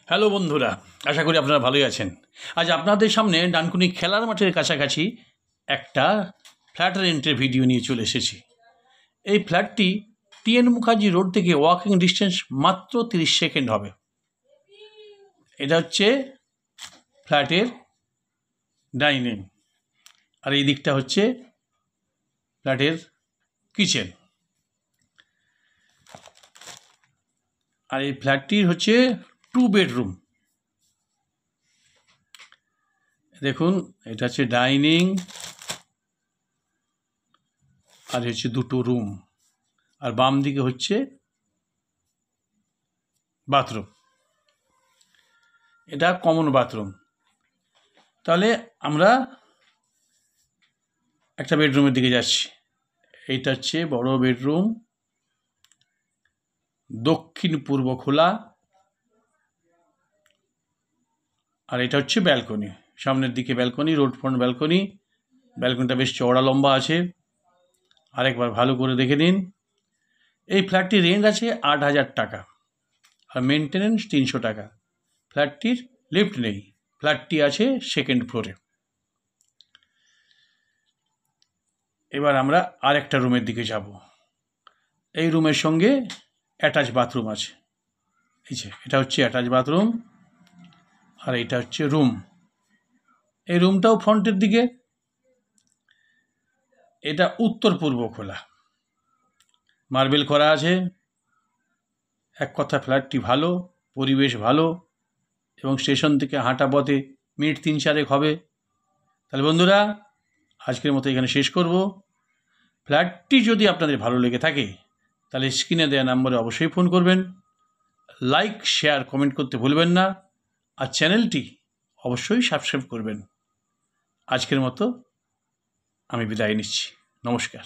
Hello বন্ধুরা, আশা করি আপনারা ভালোই আছেন। আজ আপনাদের সামনে ডানকুনি খেলার মাঠের কাছাকাছি একটা ফ্ল্যাট রেন্টের ভিডিও নিয়ে চলে এসেছি। এই ফ্ল্যাটটি টিএন মুখার্জি রোড থেকে ওয়াকিং ডিস্টেন্স মাত্র 30 সেকেন্ড হবে। এটা হচ্ছে ফ্ল্যাটের ডাইনিং, আর এই দিকটা হচ্ছে ফ্ল্যাটের কিচেন। আর এই ফ্ল্যাটটির হচ্ছে 2 বেডরুম। দেখুন, এটা হচ্ছে ডাইনিং আর হচ্ছে 2টো রুম, আর বাম দিকে হচ্ছে বাথরুম। এটা কমন বাথরুম। তাহলে আমরা একটা বেডরুমের দিকে যাচ্ছি। এইটা হচ্ছে বড় বেডরুম, দক্ষিণ পূর্ব খোলা, আর এটা হচ্ছে ব্যালকনি। সামনের দিকে ব্যালকনি, রোড ফ্রন্ট ব্যালকনি। ব্যালকনিটা বেশ চওড়া লম্বা আছে। আরেকবার ভালো করে দেখে নিন। এই ফ্ল্যাটটির রেন্ট আছে 8,000 টাকা, আর মেনটেনেন্স 300 টাকা। ফ্ল্যাটটির লিফট নেই। ফ্ল্যাটটি আছে সেকেন্ড ফ্লোরে। এবার আমরা আরেকটা রুমের দিকে যাব। এই রুমের সঙ্গে অ্যাটাচ বাথরুম আছে। এই যে এটা হচ্ছে অ্যাটাচ বাথরুম, আর এটা হচ্ছে রুম। এই রুমটাও ফ্রন্টের দিকে। এটা উত্তর পূর্ব খোলা, মার্বেল করা আছে। এক কথা ফ্ল্যাটটি ভালো, পরিবেশ ভালো, এবং স্টেশন থেকে হাঁটা পথে মিনিট 3-4 হবে। তাহলে বন্ধুরা, আজকের মতো এখানে শেষ করব। ফ্ল্যাটটি যদি আপনাদের ভালো লেগে থাকে তাহলে স্ক্রিনে দেওয়া নম্বরে অবশ্যই ফোন করবেন। লাইক, শেয়ার, কমেন্ট করতে ভুলবেন না, আর চ্যানেলটি অবশ্যই সাবস্ক্রাইব করবেন। আজকের মতো আমি বিদায় নিচ্ছি। নমস্কার।